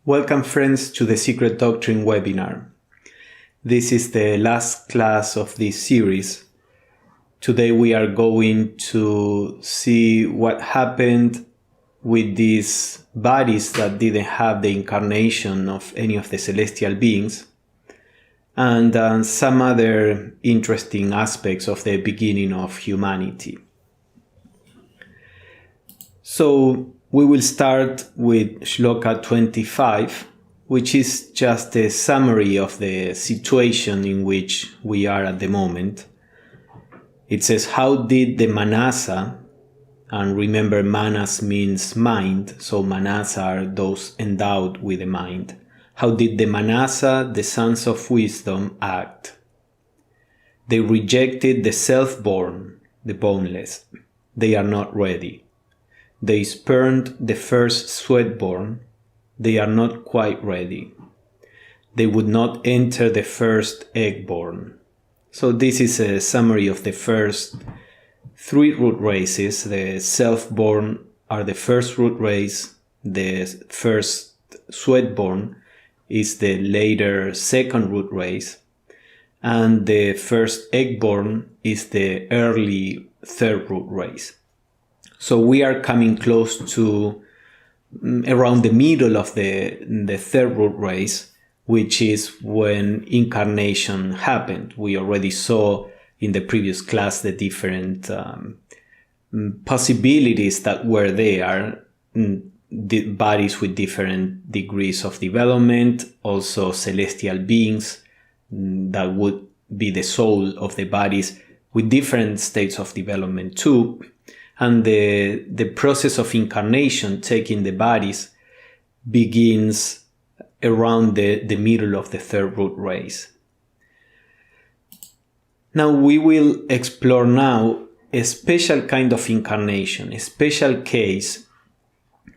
Welcome friends to the Secret Doctrine webinar. This is the last class of this series. Today we are going to see what happened with these bodies that didn't have the incarnation of any of the celestial beings, and some other interesting aspects of the beginning of humanity. So we will start with Shloka 25, which is just a summary of the situation in which we are at the moment. It says, how did the Manasa, and remember Manas means mind, so Manas are those endowed with a mind. How did the Manasa, the sons of wisdom, act? They rejected the self-born, the boneless. They are not ready. They spurned the first sweat-born. They are not quite ready. They would not enter the first egg-born. So this is a summary of the first three root races. The self-born are the first root race. The first sweat-born is the later second root race. And the first egg-born is the early third root race. So we are coming close to around the middle of the third root race, which is when incarnation happened. We already saw in the previous class the different possibilities that were there, the bodies with different degrees of development, also celestial beings that would be the soul of the bodies with different states of development too. And the process of incarnation, taking the bodies, begins around the middle of the third root race. Now we will explore now a special kind of incarnation, a special case,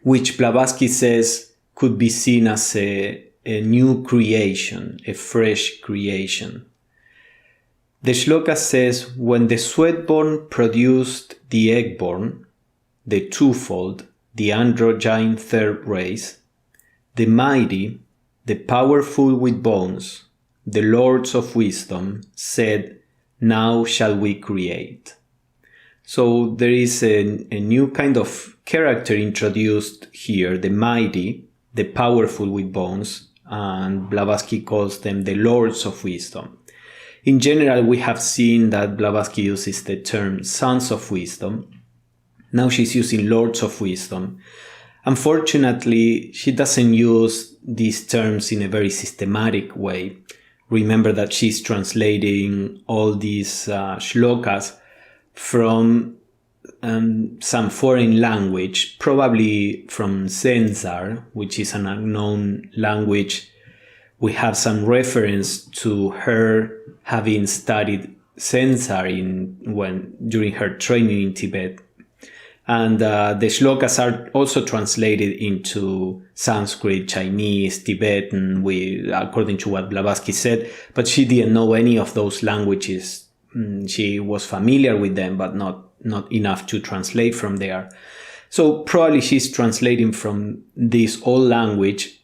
which Blavatsky says could be seen as a new creation, a fresh creation. The shloka says, when the sweat-born produced the egg-born, the twofold, the androgyne third race, the mighty, the powerful with bones, the lords of wisdom, said, now shall we create. So there is a new kind of character introduced here, the mighty, the powerful with bones, and Blavatsky calls them the lords of wisdom. In general, we have seen that Blavatsky uses the term sons of wisdom. Now she's using lords of wisdom. Unfortunately, she doesn't use these terms in a very systematic way. Remember that she's translating all these shlokas from some foreign language, probably from Zenzar, which is an unknown language. We have some reference to her having studied Zenzar during her training in Tibet. And the shlokas are also translated into Sanskrit, Chinese, Tibetan, according to what Blavatsky said, but she didn't know any of those languages. She was familiar with them, but not enough to translate from there. So probably she's translating from this old language.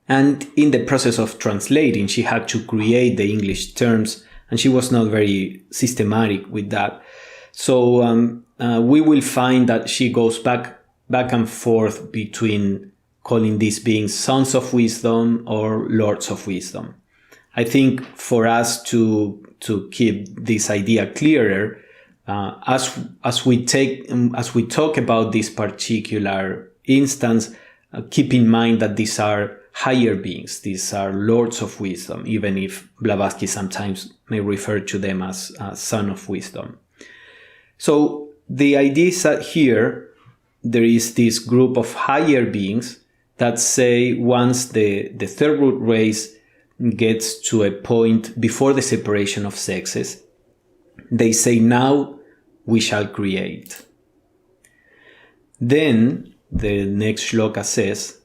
And in the process of translating, she had to create the English terms, and she was not very systematic with that. So we will find that she goes back and forth between calling these beings sons of wisdom or lords of wisdom. I think for us to keep this idea clearer, as we talk about this particular instance, keep in mind that these are higher beings. These are lords of wisdom, even if Blavatsky sometimes may refer to them as son of wisdom. So the idea is that here there is this group of higher beings that say once the third root race gets to a point before the separation of sexes, they say, now we shall create. Then the next shloka says,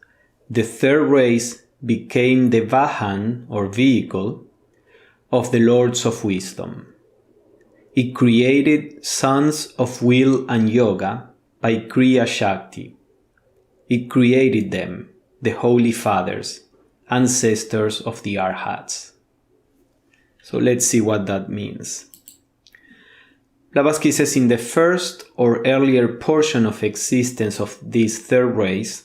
the third race became the Vahan, or vehicle, of the lords of wisdom. It created sons of will and yoga by Kriya Shakti. It created them, the Holy Fathers, ancestors of the Arhats. So let's see what that means. Blavatsky says in the first or earlier portion of existence of this third race,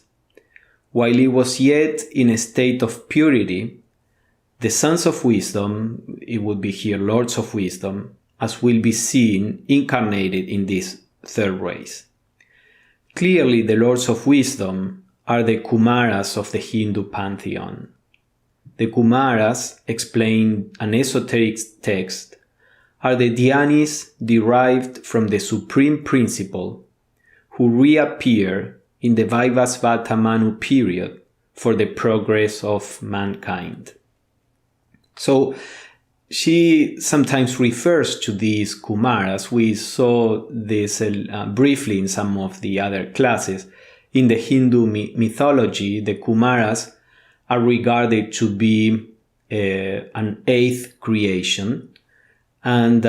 while it was yet in a state of purity, the Sons of Wisdom, it would be here Lords of Wisdom, as will be seen, incarnated in this third race. Clearly, the Lords of Wisdom are the Kumaras of the Hindu pantheon. The Kumaras, explained an esoteric text, are the Dhyanis derived from the Supreme Principle who reappear in the Vaivasvata Manu period for the progress of mankind. So she sometimes refers to these Kumaras. We saw this briefly in some of the other classes. In the Hindu mythology, the Kumaras are regarded to be an eighth creation, and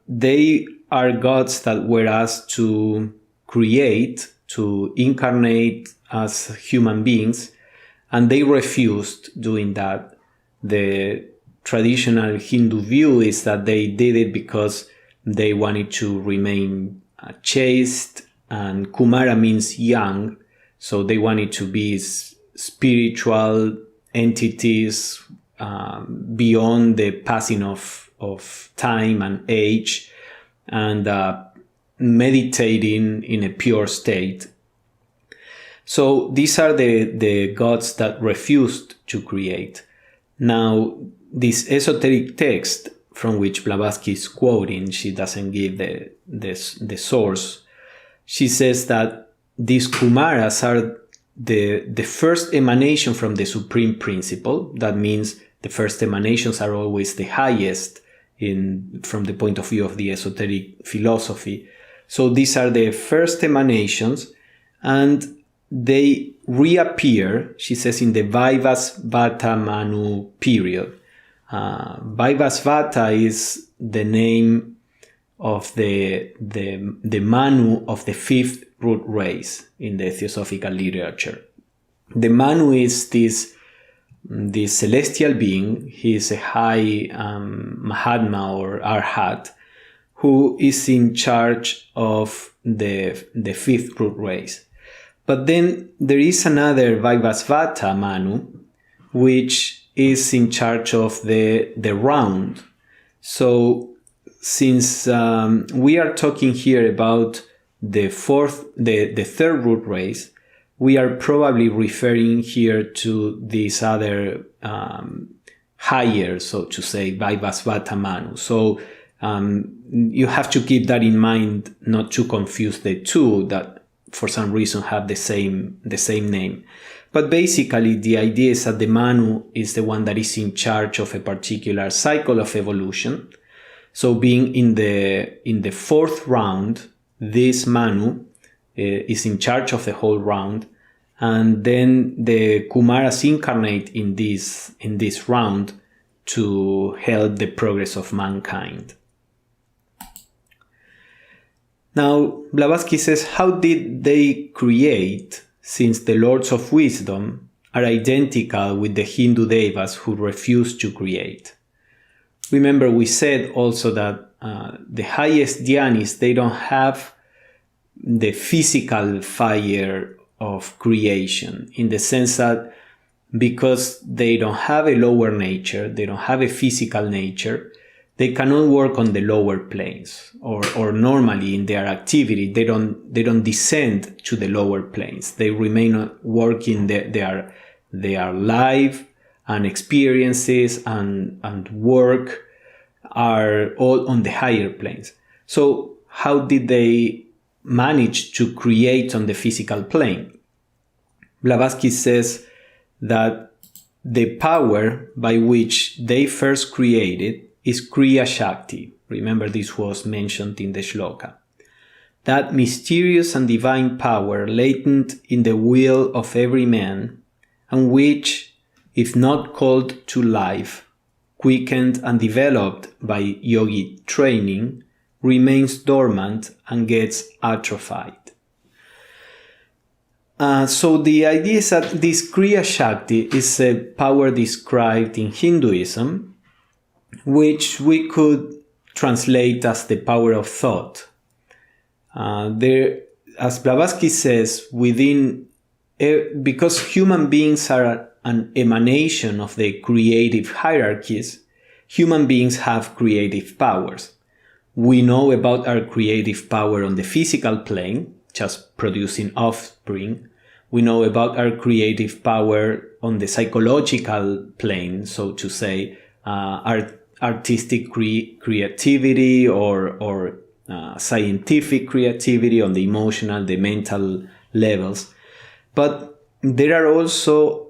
they are gods that were asked to create, to incarnate as human beings, and they refused doing that. The traditional Hindu view is that they did it because they wanted to remain chaste, and Kumara means young, so they wanted to be spiritual entities beyond the passing of time and age, and meditating in a pure state. So these are the gods that refused to create. Now, this esoteric text from which Blavatsky is quoting, she doesn't give the source. She says that these Kumaras are the first emanation from the Supreme Principle. That means the first emanations are always the highest from the point of view of the esoteric philosophy. So these are the first emanations, and they reappear, she says, in the Vaivasvata Manu period. Vaivasvata is the name of the Manu of the fifth root race in the Theosophical literature. The Manu is this celestial being. He is a high Mahatma or Arhat who is in charge of the fifth root race. But then there is another Vaivasvata Manu, which is in charge of the round. So since we are talking here about the third root race, we are probably referring here to this other higher, so to say, Vaivasvata Manu. So you have to keep that in mind, not to confuse the two that for some reason have the same name. But basically the idea is that the Manu is the one that is in charge of a particular cycle of evolution. So being in the fourth round, this Manu is in charge of the whole round, and then the Kumaras incarnate in this round to help the progress of mankind. Now, Blavatsky says, how did they create, since the Lords of Wisdom are identical with the Hindu devas who refused to create? Remember, we said also that the highest dhyanis, they don't have the physical fire of creation, in the sense that because they don't have a lower nature, they don't have a physical nature, they cannot work on the lower planes, or normally in their activity they don't descend to the lower planes. They remain working their life and experiences and work are all on the higher planes. So how did they manage to create on the physical plane? Blavatsky says that the power by which they first created is Kriya Shakti. Remember, this was mentioned in the shloka. That mysterious and divine power latent in the will of every man, and which, if not called to life, quickened and developed by yogi training, remains dormant and gets atrophied. So the idea is that this Kriya Shakti is a power described in Hinduism, which we could translate as the power of thought. As Blavatsky says, because human beings are an emanation of the creative hierarchies, human beings have creative powers. We know about our creative power on the physical plane, just producing offspring. We know about our creative power on the psychological plane, so to say, artistic creativity or scientific creativity on the emotional, the mental levels. But there are also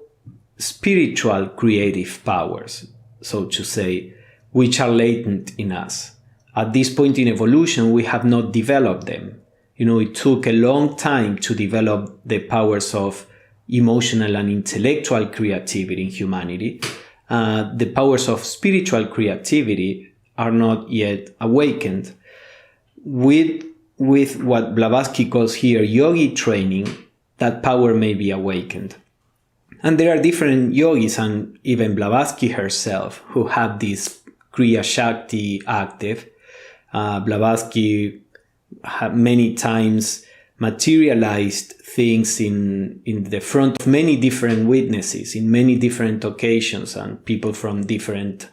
spiritual creative powers, so to say, which are latent in us. At this point in evolution, we have not developed them. It took a long time to develop the powers of emotional and intellectual creativity in humanity. The powers of spiritual creativity are not yet awakened. With what Blavatsky calls here yogi training, that power may be awakened. And there are different yogis, and even Blavatsky herself, who have this Kriya Shakti active. Blavatsky had many times materialized things in the front of many different witnesses in many different occasions, and people from different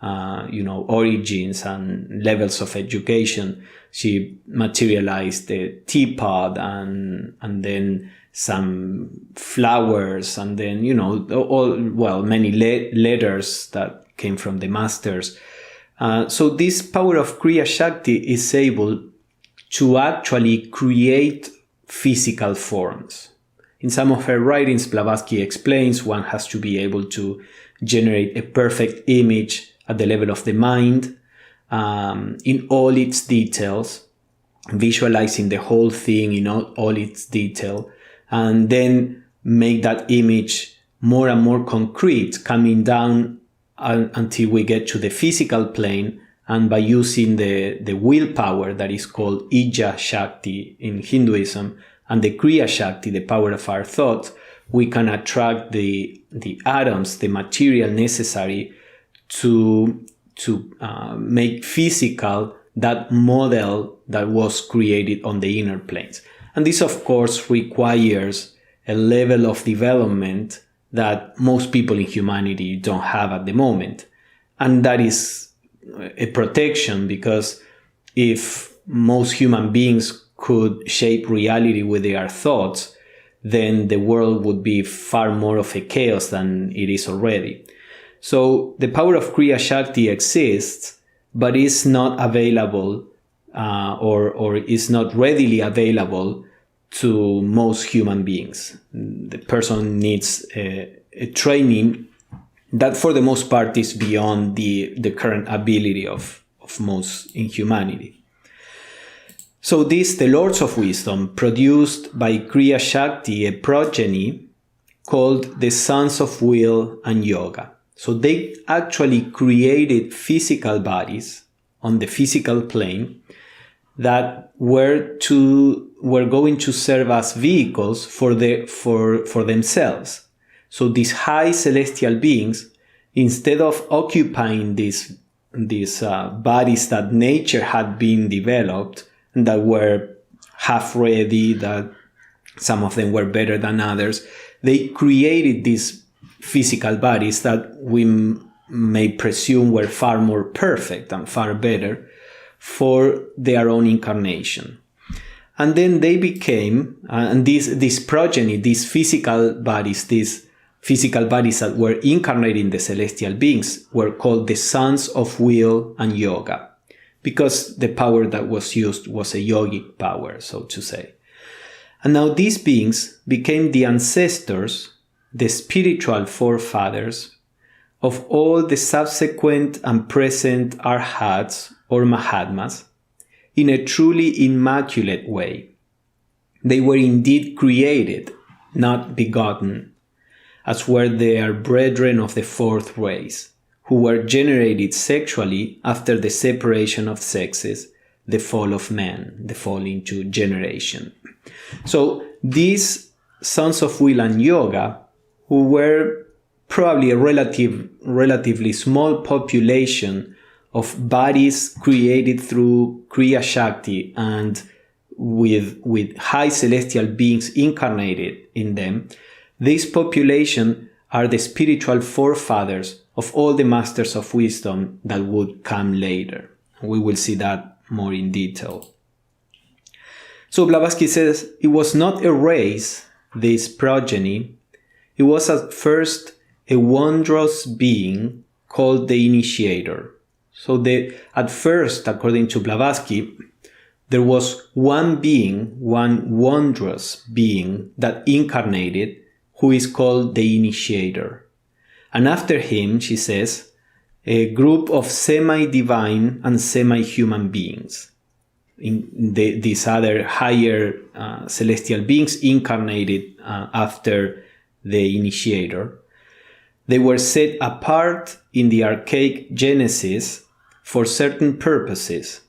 origins and levels of education. She materialized the teapot and then some flowers, and then many letters that came from the masters. So this power of Kriya Shakti is able to actually create physical forms. In some of her writings, Blavatsky explains one has to be able to generate a perfect image at the level of the mind, in all its details, visualizing the whole thing in all its detail, and then make that image more and more concrete, coming down until we get to the physical plane. And by using the willpower that is called Ija Shakti in Hinduism, and the Kriya Shakti, the power of our thought, we can attract the atoms, the material necessary to make physical that model that was created on the inner planes. And this, of course, requires a level of development that most people in humanity don't have at the moment. And that is a protection, because if most human beings could shape reality with their thoughts, then the world would be far more of a chaos than it is already. So the power of Kriya Shakti exists, but is not available or is not readily available to most human beings. The person needs a training that for the most part is beyond the current ability of most in humanity. So the Lords of Wisdom produced by Kriya Shakti a progeny called the Sons of Will and Yoga. So they actually created physical bodies on the physical plane that were going to serve as vehicles for themselves. So these high celestial beings, instead of occupying these bodies that nature had been developed, that were half ready, that some of them were better than others, they created these physical bodies that we may presume were far more perfect and far better for their own incarnation. And then they became, and this progeny, these physical bodies that were incarnating the celestial beings were called the Sons of Will and Yoga, because the power that was used was a yogic power, so to say. And now these beings became the ancestors, the spiritual forefathers of all the subsequent and present Arhats or Mahatmas in a truly immaculate way. They were indeed created, not begotten, as were their brethren of the fourth race, who were generated sexually after the separation of sexes, the fall of man, the fall into generation. So these Sons of Will and Yoga, who were probably a relatively small population of bodies created through Kriya Shakti and with high celestial beings incarnated in them. This population are the spiritual forefathers of all the masters of wisdom that would come later. We will see that more in detail. So Blavatsky says it was not a race, this progeny. It was at first a wondrous being called the Initiator. So at first, according to Blavatsky, there was one being, one wondrous being that incarnated, who is called the Initiator. And after him, she says, a group of semi-divine and semi-human beings. These other higher celestial beings incarnated after the Initiator. They were set apart in the archaic Genesis for certain purposes.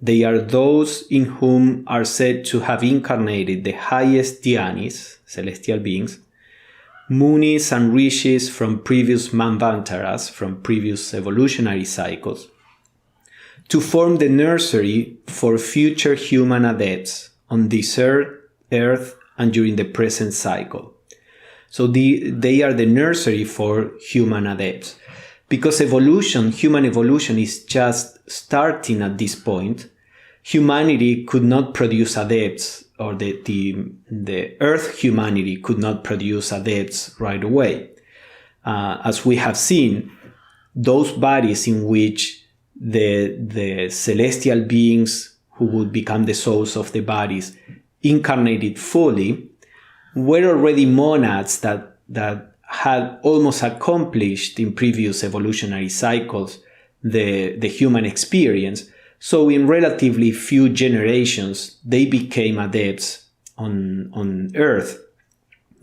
They are those in whom are said to have incarnated the highest dhyanis, celestial beings, munis and rishis from previous manvantaras, from previous evolutionary cycles, to form the nursery for future human adepts on this earth and during the present cycle. So they are the nursery for human adepts. Because human evolution is just starting at this point, humanity could not produce adepts, or the earth humanity could not produce adepts right away. As we have seen, those bodies in which the celestial beings who would become the souls of the bodies incarnated fully were already monads that had almost accomplished in previous evolutionary cycles the human experience. So in relatively few generations, they became adepts on Earth.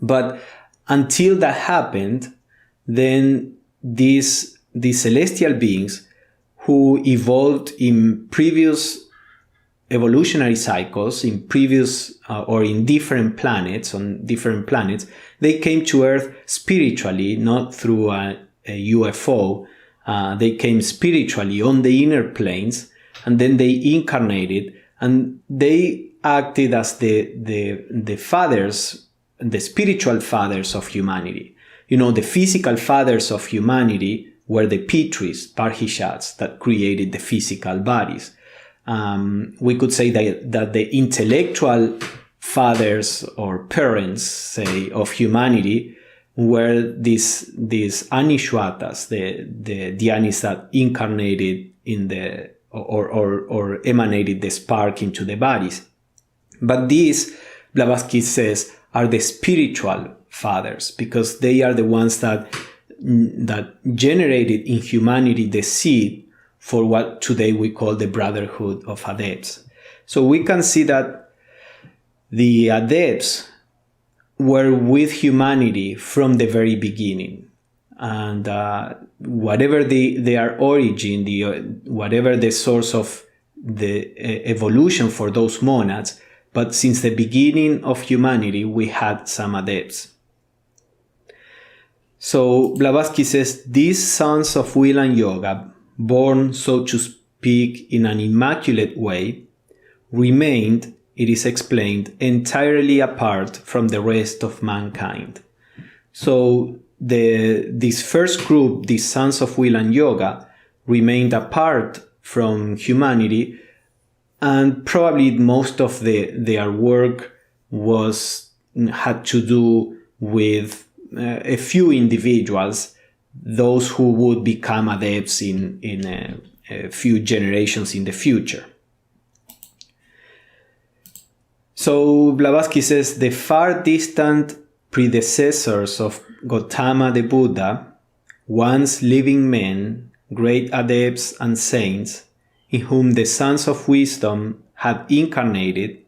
But until that happened, then these celestial beings who evolved in previous evolutionary cycles, in previous or in different planets, they came to Earth spiritually, not through a UFO. They came spiritually on the inner planes, and then they incarnated, and they acted as the fathers, the spiritual fathers of humanity. The physical fathers of humanity were the Pitris, Parhishats, that created the physical bodies. We could say that the intellectual fathers or parents, say, of humanity were these Anishwatas, the dhyanis that incarnated in the or emanated the spark into the bodies. But these, Blavatsky says, are the spiritual fathers, because they are the ones that generated in humanity the seed for what today we call the Brotherhood of Adepts. So we can see that the adepts were with humanity from the very beginning. And whatever their origin, whatever the source of the evolution for those monads, but since the beginning of humanity, we had some adepts. So Blavatsky says, these sons of will and yoga, born, so to speak, in an immaculate way, remained, it is explained, entirely apart from the rest of mankind. So this first group, these sons of will and yoga, remained apart from humanity, and probably most of their work had to do with a few individuals, those who would become adepts in a few generations in the future. So Blavatsky says, the far distant predecessors of Gautama the Buddha, once living men, great adepts and saints, in whom the sons of wisdom had incarnated,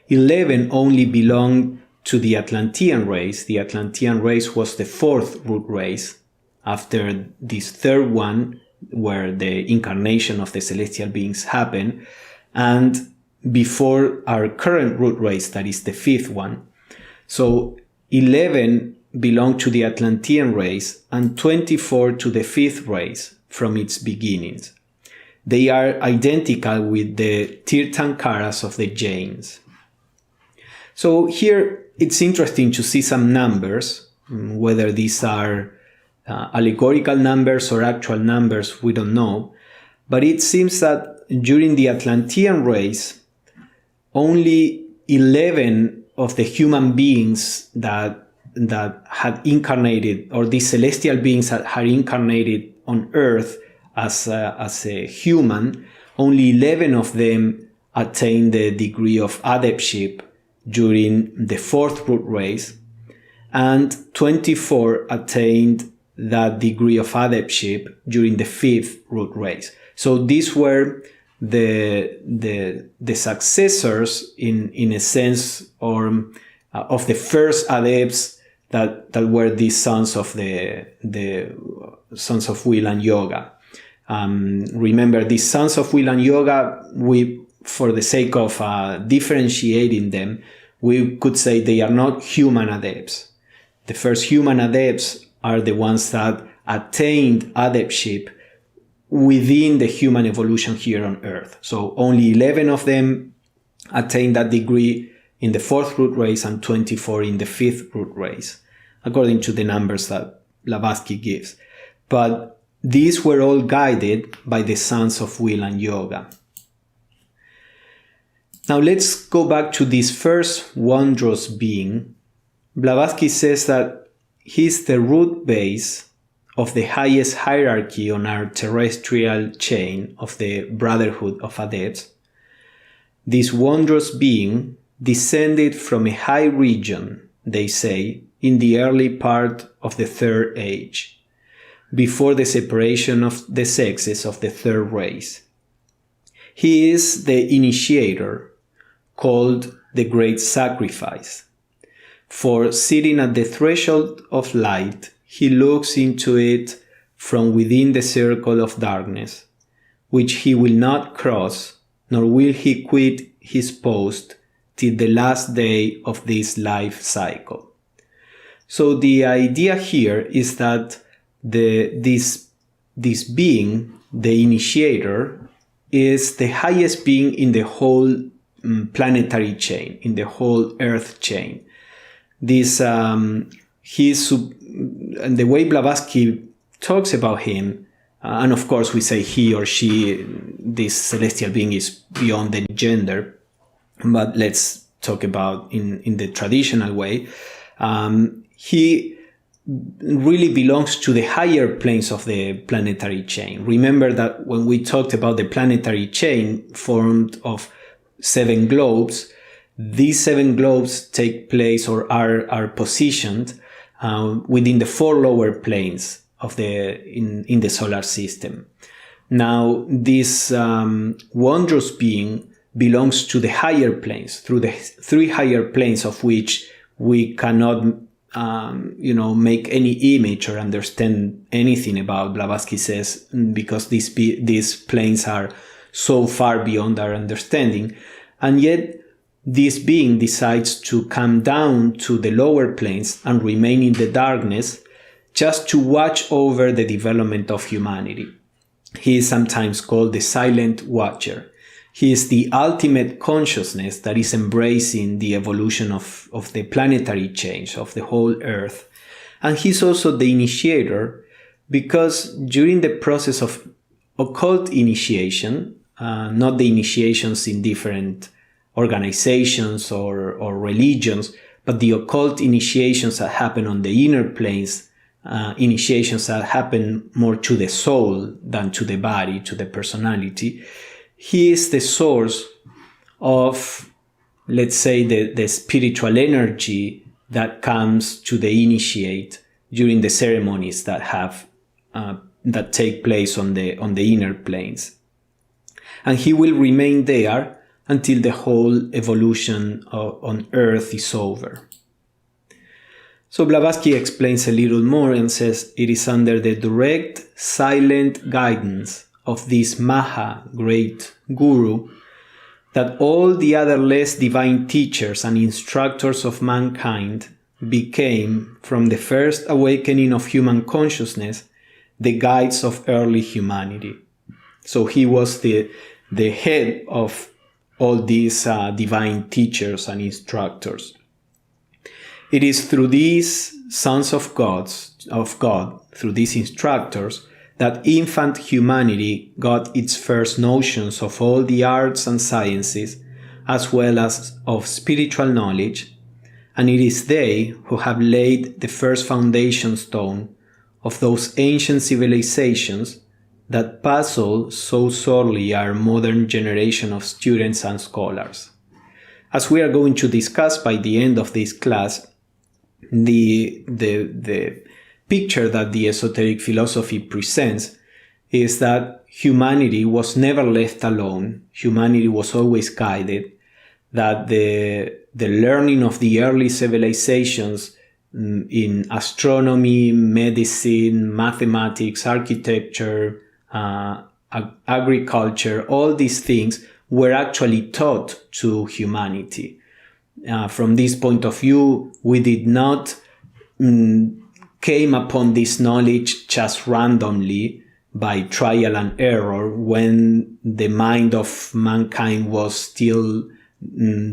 11 only belonged to the Atlantean race. The Atlantean race was the fourth root race, after this third one, where the incarnation of the celestial beings happened, and before our current root race, that is the fifth one. So 11 belong to the Atlantean race and 24 to the fifth race from its beginnings. They are identical with the Tirthankaras of the Jains. So here it's interesting to see some numbers, whether these are allegorical numbers or actual numbers, we don't know. But it seems that during the Atlantean race, only 11 of the human beings that had incarnated, or these celestial beings that had incarnated on Earth as a human, only 11 of them attained the degree of adeptship during the fourth root race, and 24 attained that degree of adeptship during the fifth root race. So these were the successors in a sense, or of the first adepts that were these sons of the sons of will and yoga. Remember, these sons of will and yoga, for the sake of differentiating them, we could say they are not human adepts. The first human adepts are the ones that attained adeptship within the human evolution here on Earth. So only 11 of them attained that degree in the fourth root race and 24 in the fifth root race, according to the numbers that Blavatsky gives. But these were all guided by the sons of will and yoga. Now let's go back to this first wondrous being. Blavatsky says that he's the root base of the highest hierarchy on our terrestrial chain of the Brotherhood of Adepts. This wondrous being descended from a high region, they say, in the early part of the Third Age, before the separation of the sexes of the third race. He is the initiator, called the Great Sacrifice. For sitting at the threshold of light, he looks into it from within the circle of darkness, which he will not cross, nor will he quit his post till the last day of this life cycle. So the idea here is that this being, the initiator, is the highest being in the whole planetary chain, in the whole Earth chain. This and the way Blavatsky talks about him, and of course we say he or she, this celestial being is beyond the gender, but let's talk about in the traditional way. He really belongs to the higher planes of the planetary chain. Remember that when we talked about the planetary chain formed of 7 globes, these 7 globes take place or are positioned within the 4 lower planes of in the solar system. Now, this wondrous being belongs to the higher planes, through the 3 higher planes of which we cannot make any image or understand anything about, Blavatsky says, because these planes are so far beyond our understanding. And yet, this being decides to come down to the lower planes and remain in the darkness just to watch over the development of humanity. He is sometimes called the Silent Watcher. He is the ultimate consciousness that is embracing the evolution of the planetary change of the whole Earth. And he's also the initiator because during the process of occult initiation, not the initiations in different organizations or religions, but the occult initiations that happen on the inner planes, initiations that happen more to the soul than to the body, to the personality. He is the source of, let's say, the spiritual energy that comes to the initiate during the ceremonies that take place on the inner planes. And he will remain there until the whole evolution on Earth is over. So Blavatsky explains a little more and says it is under the direct, silent guidance of this Maha, great Guru, that all the other less divine teachers and instructors of mankind became, from the first awakening of human consciousness, the guides of early humanity. So he was the head of all these divine teachers and instructors. It is through these sons of God, through these instructors, that infant humanity got its first notions of all the arts and sciences, as well as of spiritual knowledge, and it is they who have laid the first foundation stone of those ancient civilizations that puzzle so sorely our modern generation of students and scholars. As we are going to discuss by the end of this class, the picture that the esoteric philosophy presents is that humanity was never left alone. Humanity was always guided, that the learning of the early civilizations in astronomy, medicine, mathematics, architecture, agriculture, all these things were actually taught to humanity. From this point of view, we did not came upon this knowledge just randomly by trial and error when the mind of mankind was still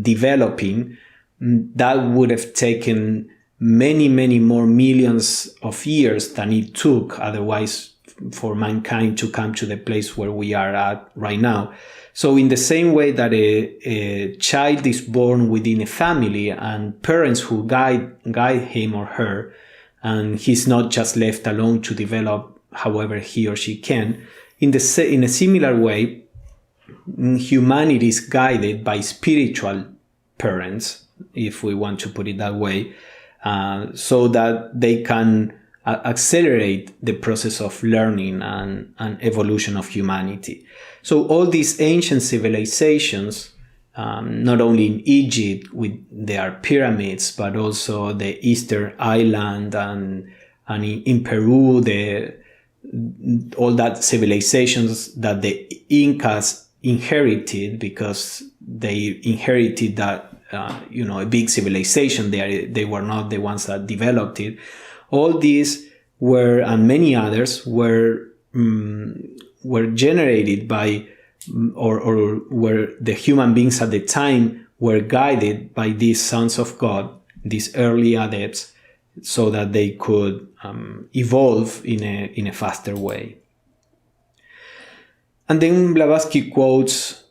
developing. That would have taken many, many more millions of years than it took otherwise for mankind to come to the place where we are at right now. So in the same way that a child is born within a family and parents who guide him or her, and he's not just left alone to develop however he or she can, in a similar way, humanity is guided by spiritual parents, if we want to put it that way, so that they can accelerate the process of learning and evolution of humanity. So all these ancient civilizations, not only in Egypt with their pyramids, but also the Easter Island and in Peru, all that civilizations that the Incas inherited, because they inherited that a big civilization. They were not the ones that developed it. All these were, and many others were generated by, or were the human beings at the time were guided by these sons of God, these early adepts, so that they could evolve in a faster way. And then Blavatsky quotes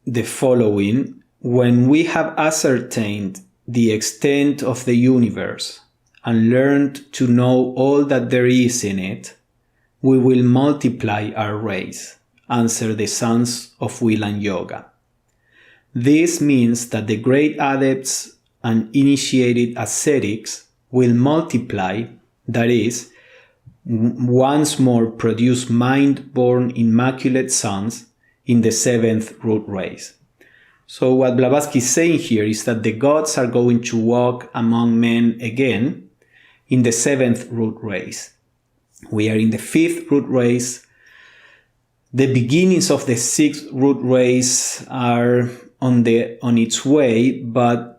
the following: "When we have ascertained the extent of the universe and learned to know all that there is in it, we will multiply our race," answer the sons of will and yoga. This means that the great adepts and initiated ascetics will multiply, that is, once more produce mind-born immaculate sons in the seventh root race. So what Blavatsky is saying here is that the gods are going to walk among men again in the seventh root race. We are in the fifth root race. The beginnings of the sixth root race are on its way, but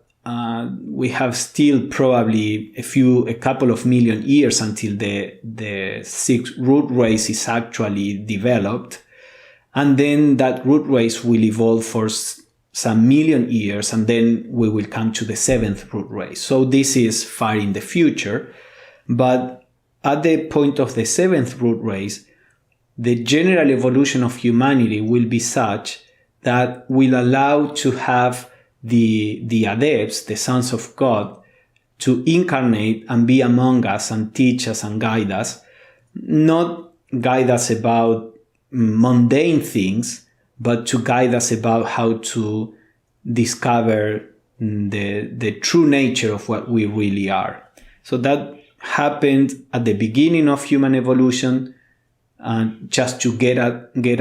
we have still probably a couple of million years until the sixth root race is actually developed. And then that root race will evolve for some million years, and then we will come to the seventh root race. So this is far in the future, but at the point of the seventh root race, the general evolution of humanity will be such that will allow to have the adepts, the sons of God, to incarnate and be among us and teach us and guide us, not guide us about mundane things, but to guide us about how to discover the true nature of what we really are. So that happened at the beginning of human evolution, just to get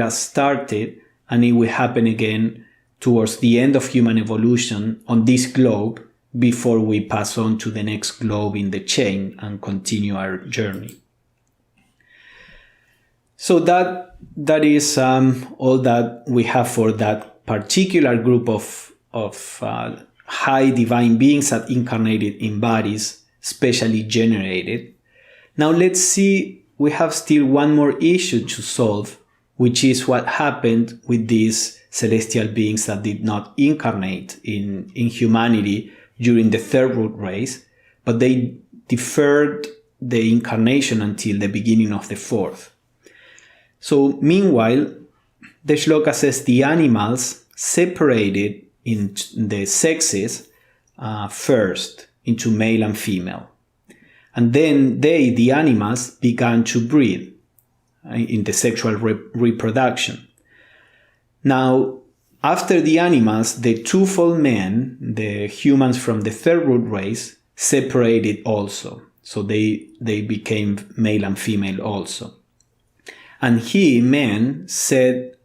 us started, and it will happen again towards the end of human evolution on this globe before we pass on to the next globe in the chain and continue our journey. So that is all that we have for that particular group of high divine beings that incarnated in bodies specially generated. Now let's see, we have still one more issue to solve, which is what happened with these celestial beings that did not incarnate in humanity during the third root race, but they deferred the incarnation until the beginning of the fourth. So meanwhile, the shloka says the animals separated in the sexes first into male and female. And then the animals, began to breed in the sexual reproduction. Now, after the animals, the twofold men, the humans from the third root race, separated also. So they became male and female also. And men said,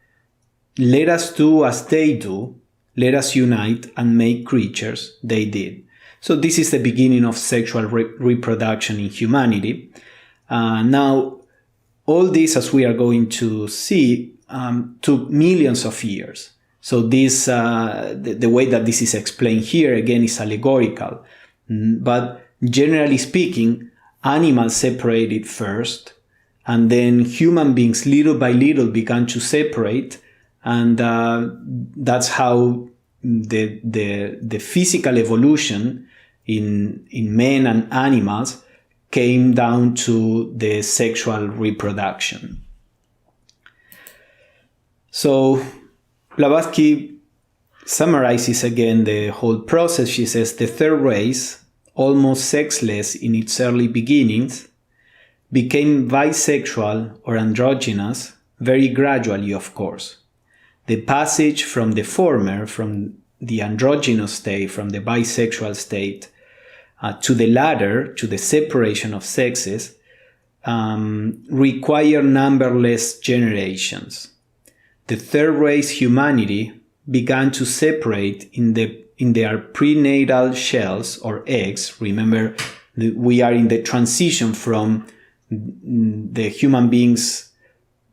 let us do as they do, let us unite and make creatures. They did. So this is the beginning of sexual reproduction in humanity. Now, all this, as we are going to see, took millions of years. So this, the way that this is explained here, again, is allegorical. But generally speaking, animals separated first, and then human beings, little by little, began to separate, and that's how the physical evolution in men and animals came down to the sexual reproduction. So Blavatsky summarizes again the whole process. She says the third race, almost sexless in its early beginnings, became bisexual or androgynous very gradually, of course. The passage from the former, from the androgynous state, from the bisexual state, to the latter, to the separation of sexes, require numberless generations. The third race humanity began to separate in their prenatal shells or eggs. Remember, we are in the transition from the human beings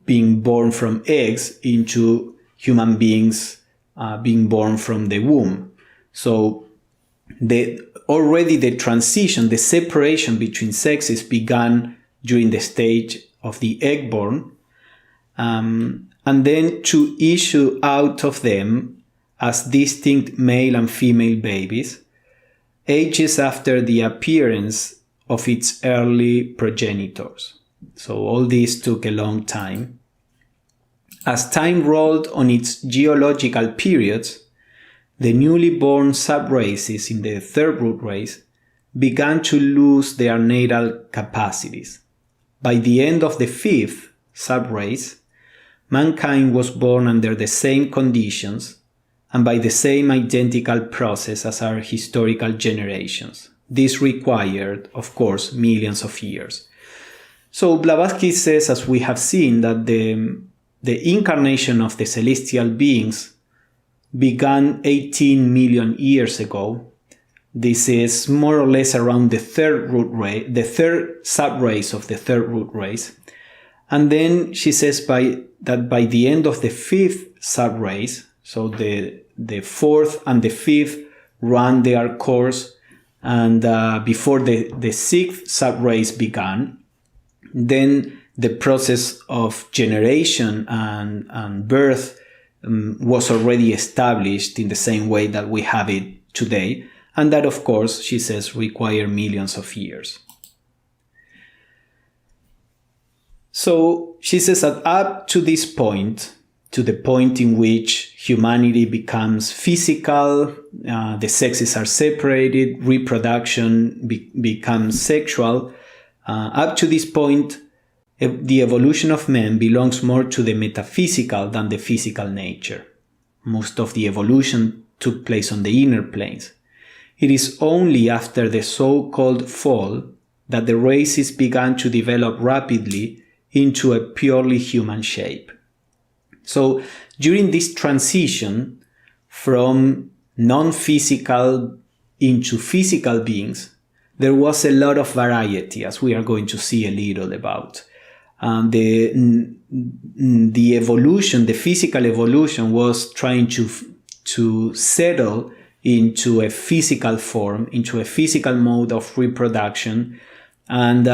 being born from eggs into human beings being born from the womb. So already the transition, the separation between sexes began during the stage of the egg-born, and then to issue out of them as distinct male and female babies, ages after the appearance of its early progenitors. So all this took a long time. As time rolled on its geological periods, the newly born sub-races in the third root race began to lose their natal capacities. By the end of the fifth sub-race, mankind was born under the same conditions and by the same identical process as our historical generations. This required, of course, millions of years. So Blavatsky says, as we have seen, that the incarnation of the celestial beings began 18 million years ago. This is more or less around the third root race, the third sub-race of the third root race. And then she says that by the end of the fifth sub-race, so the fourth and the fifth ran their course, and before the sixth sub-race began, then the process of generation and birth was already established in the same way that we have it today. And that, of course, she says, require millions of years. So she says that up to this point, to the point in which humanity becomes physical, the sexes are separated, reproduction becomes sexual, up to this point, the evolution of man belongs more to the metaphysical than the physical nature. Most of the evolution took place on the inner planes. It is only after the so-called fall that the races began to develop rapidly into a purely human shape. So during this transition from non-physical into physical beings, there was a lot of variety, as we are going to see a little about. The evolution, the physical evolution, was trying to settle into a physical form, into a physical mode of reproduction. And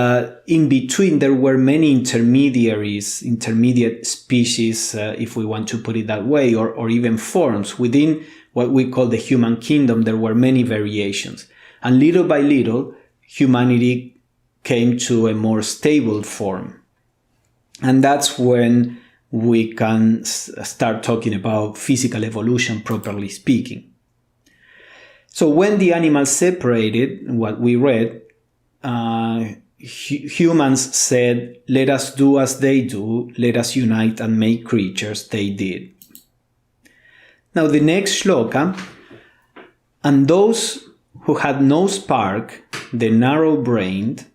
in between, there were many intermediate species, if we want to put it that way, or even forms. Within what we call the human kingdom, there were many variations. And little by little, humanity came to a more stable form. And that's when we can start talking about physical evolution, properly speaking. So when the animals separated, what we read, humans said, let us do as they do, let us unite and make creatures. They did. Now the next shloka, and those who had no spark, the narrow-brained,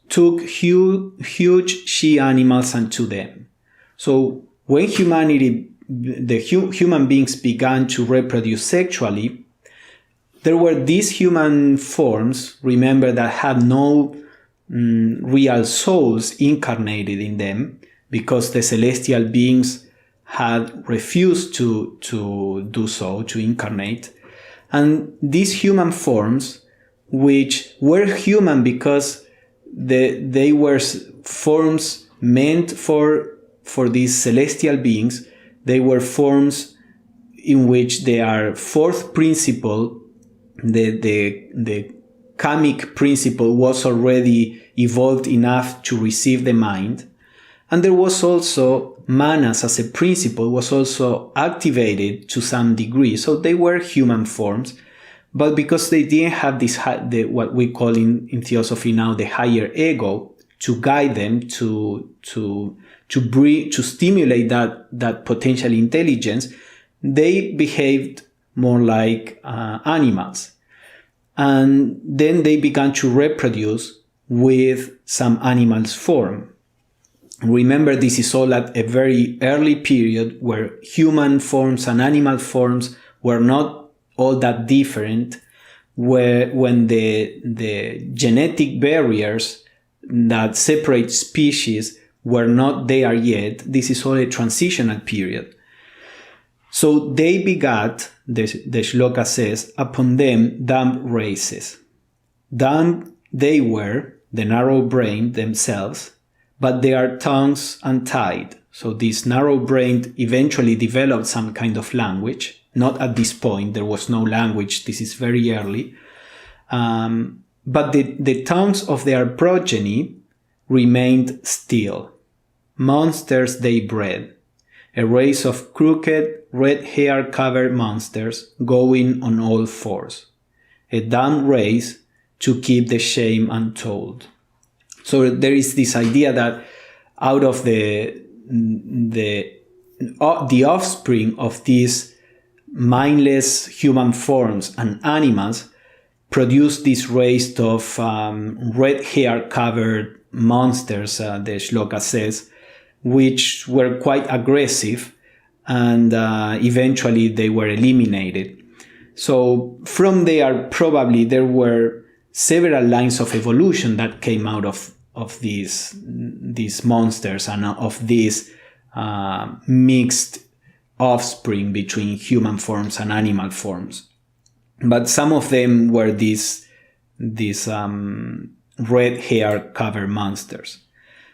took huge she-animals unto them. So when the human beings began to reproduce sexually, there were these human forms, remember, that had no real souls incarnated in them, because the celestial beings had refused to do so, to incarnate. And these human forms, which were human because they were forms meant for these celestial beings, they were forms in which their fourth principle, the kamic principle, was already evolved enough to receive the mind. And there was also manas as a principle was also activated to some degree. So they were human forms, but because they didn't have this what we call in theosophy now the higher ego to guide them to stimulate that potential intelligence, they behaved more like animals. And then they began to reproduce with some animal's form. Remember, this is all at a very early period where human forms and animal forms were not all that different, when the genetic barriers that separate species were not there yet. This is all a transitional period. So they begat, the shloka says, upon them dumb races. Dumb they were, the narrow-brained themselves, but their tongues untied. So these narrow-brained eventually developed some kind of language. Not at this point, there was no language, this is very early. But the tongues of their progeny remained still. Monsters they bred, a race of crooked, red hair-covered monsters going on all fours. A dumb race to keep the shame untold. So there is this idea that out of the offspring of these mindless human forms and animals produce this race of red hair covered monsters, the shloka says, which were quite aggressive, and eventually they were eliminated. So from there, probably there were several lines of evolution that came out of these monsters and of this mixed offspring between human forms and animal forms. But some of them were these red hair covered monsters.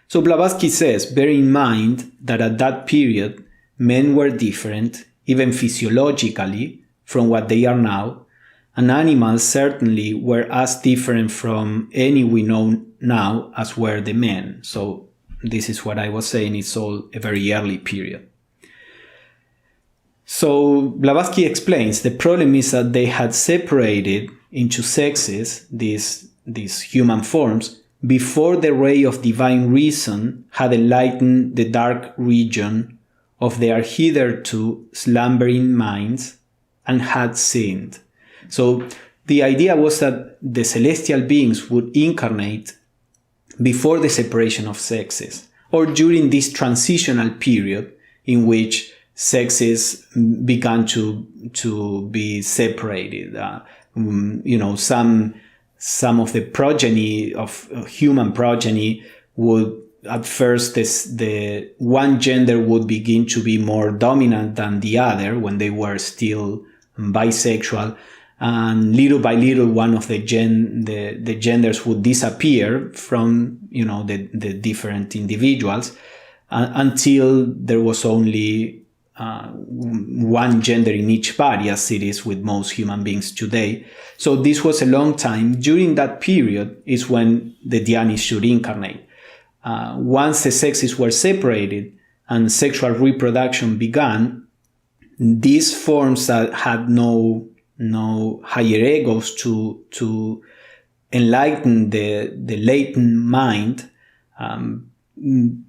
So Blavatsky says, bear in mind that at that period, men were different, even physiologically, from what they are now, and animals certainly were as different from any we know now as were the men. So this is what I was saying, it's all a very early period. So Blavatsky explains the problem is that they had separated into sexes, these human forms, before the ray of divine reason had enlightened the dark region of their hitherto slumbering minds and had sinned. So the idea was that the celestial beings would incarnate before the separation of sexes, or during this transitional period in which sexes began to be separated. Some of the progeny of human progeny would at first the one gender would begin to be more dominant than the other when they were still bisexual, and little by little one of the genders would disappear from the different individuals, until there was only one gender in each body, as it is with most human beings today. So this was a long time. During that period is when the Dhyanis should incarnate. Once the sexes were separated and sexual reproduction began, these forms that had no higher egos to enlighten the latent mind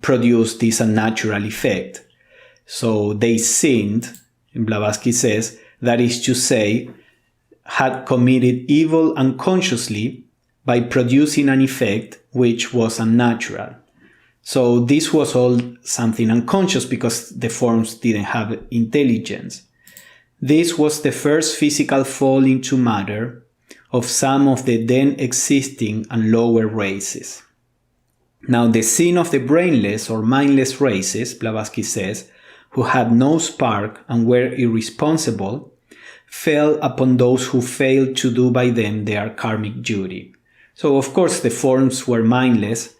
produced this unnatural effect. So they sinned, Blavatsky says, that is to say, had committed evil unconsciously by producing an effect which was unnatural. So this was all something unconscious because the forms didn't have intelligence. This was the first physical fall into matter of some of the then existing and lower races. Now the sin of the brainless or mindless races, Blavatsky says, who had no spark and were irresponsible, fell upon those who failed to do by them their karmic duty. So of course the forms were mindless.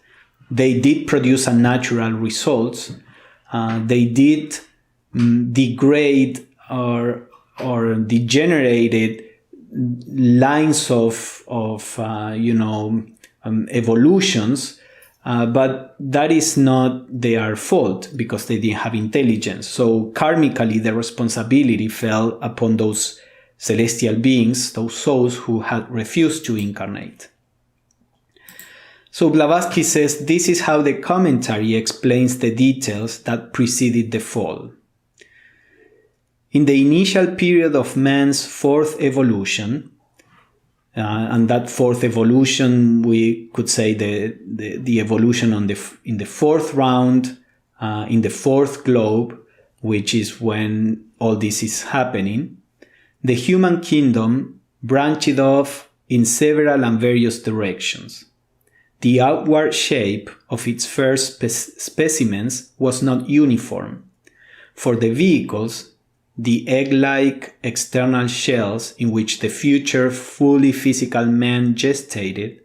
They did produce unnatural results. They did degrade or degenerated lines of evolutions. But that is not their fault because they didn't have intelligence. So karmically, the responsibility fell upon those celestial beings, those souls who had refused to incarnate. So Blavatsky says this is how the commentary explains the details that preceded the fall. In the initial period of man's fourth evolution, and that fourth evolution, we could say the evolution in the fourth round, in the fourth globe, which is when all this is happening, the human kingdom branched off in several and various directions. The outward shape of its first specimens was not uniform. For the vehicles, the egg-like external shells in which the future fully physical man gestated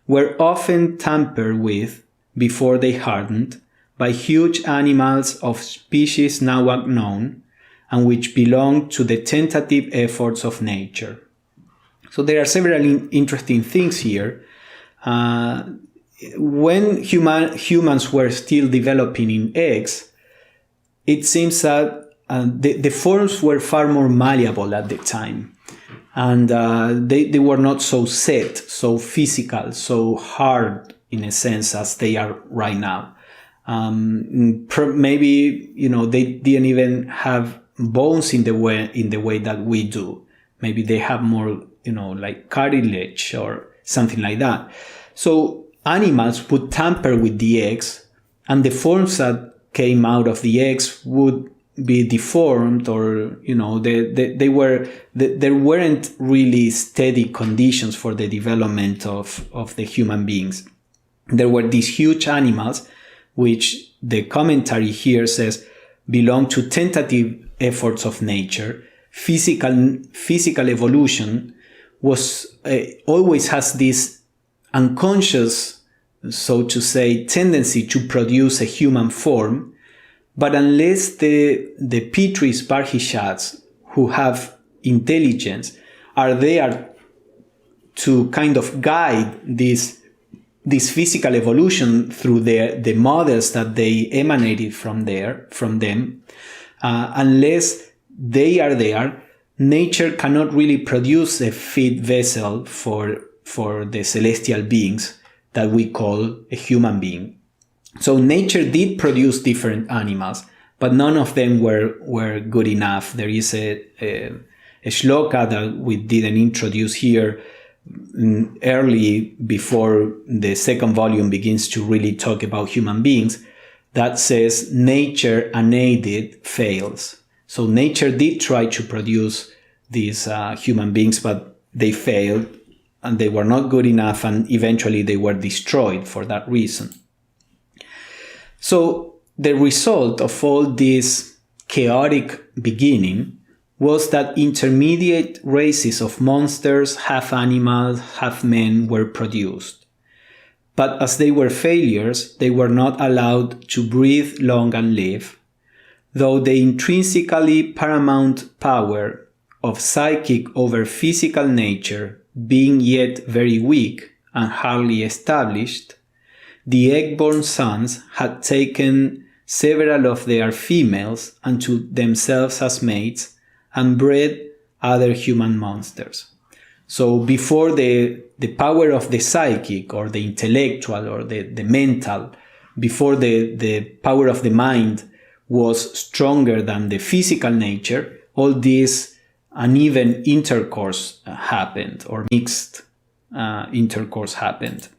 were often tampered with before they hardened by huge animals of species now unknown and which belonged to the tentative efforts of nature. So there are several interesting things here. When humans were still developing in eggs, it seems that the forms were far more malleable at the time, and they were not so set, so physical, so hard in a sense as they are right now. Maybe they didn't even have bones in the way that we do. Maybe they have more like cartilage or something like that. So animals would tamper with the eggs, and the forms that came out of the eggs would be deformed, or there weren't really steady conditions for the development of the human beings. There were these huge animals, which the commentary here says belong to tentative efforts of nature. Physical evolution was always has this unconscious, so to say, tendency to produce a human form. But unless the Pitris Barhishats, who have intelligence, are there to kind of guide this physical evolution through the models that they emanated from them, unless they are there, nature cannot really produce a fit vessel for the celestial beings that we call a human being. So nature did produce different animals, but none of them were good enough. There is a shloka that we didn't introduce here early, before the second volume begins to really talk about human beings, that says nature unaided fails. So nature did try to produce these human beings, but they failed and they were not good enough, and eventually they were destroyed for that reason. So the result of all this chaotic beginning was that intermediate races of monsters, half animals, half men, were produced. But as they were failures, they were not allowed to breathe long and live, though the intrinsically paramount power of psychic over physical nature being yet very weak and hardly established, the egg-born sons had taken several of their females unto themselves as mates and bred other human monsters. So before the power of the psychic or the intellectual or the mental, before the power of the mind was stronger than the physical nature, all this uneven intercourse happened, or mixed intercourse happened.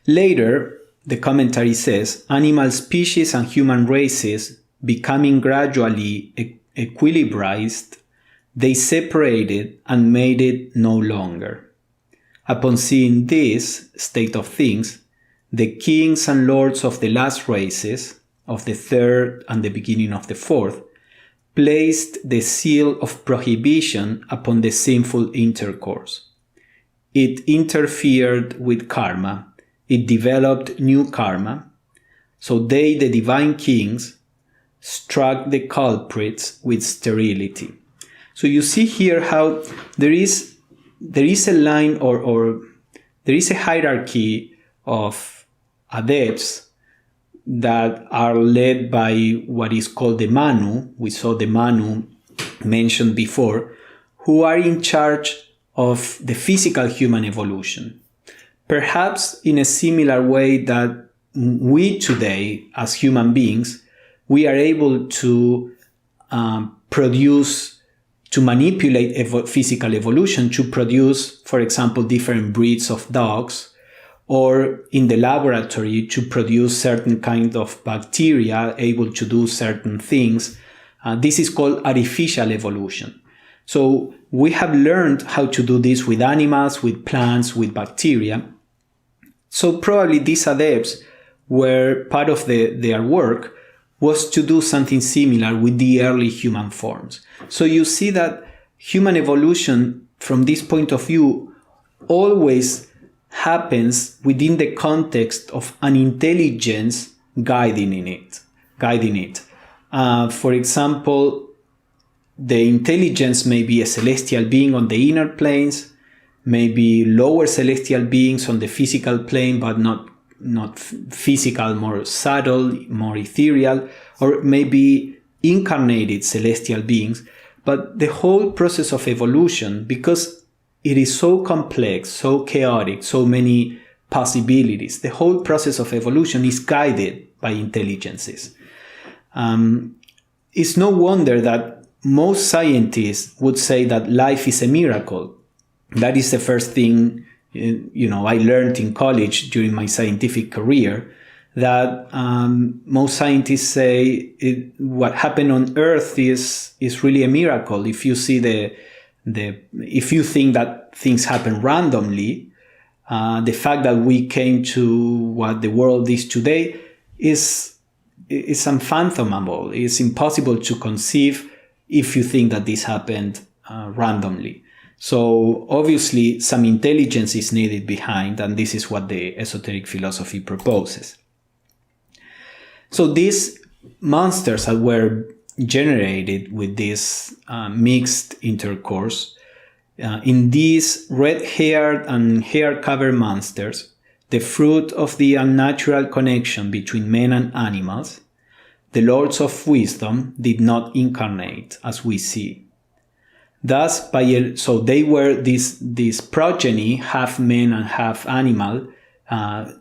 Later, the commentary says, animal species and human races becoming gradually equilibrized, they separated and made it no longer. Upon seeing this state of things, the kings and lords of the last races, of the third and the beginning of the fourth, placed the seal of prohibition upon the sinful intercourse. It interfered with karma. It developed new karma. So they, the divine kings, struck the culprits with sterility. So you see here how there is a line or there is a hierarchy of adepts that are led by what is called the Manu. We saw the Manu mentioned before, who are in charge of the physical human evolution. Perhaps in a similar way that we today, as human beings, we are able to to manipulate physical evolution to produce, for example, different breeds of dogs, or in the laboratory to produce certain kind of bacteria able to do certain things. This is called artificial evolution. So we have learned how to do this with animals, with plants, with bacteria. So probably these adepts were part of their work was to do something similar with the early human forms. So you see that human evolution, from this point of view, always happens within the context of an intelligence guiding it. For example, the intelligence may be a celestial being on the inner planes, maybe lower celestial beings on the physical plane, but not physical, more subtle, more ethereal, or maybe incarnated celestial beings. But the whole process of evolution, because it is so complex, so chaotic, so many possibilities, the whole process of evolution is guided by intelligences. It's no wonder that most scientists would say that life is a miracle. That is the first thing I learned in college during my scientific career, that most scientists say what happened on Earth is really a miracle. If you see if you think that things happen randomly, the fact that we came to what the world is today is unfathomable. It's impossible to conceive if you think that this happened randomly. So obviously some intelligence is needed behind, and this is what the esoteric philosophy proposes. So these monsters that were generated with this mixed intercourse, in these red-haired and hair-covered monsters, the fruit of the unnatural connection between men and animals, the lords of wisdom did not incarnate, as we see. Thus, so they were this progeny, half man and half animal,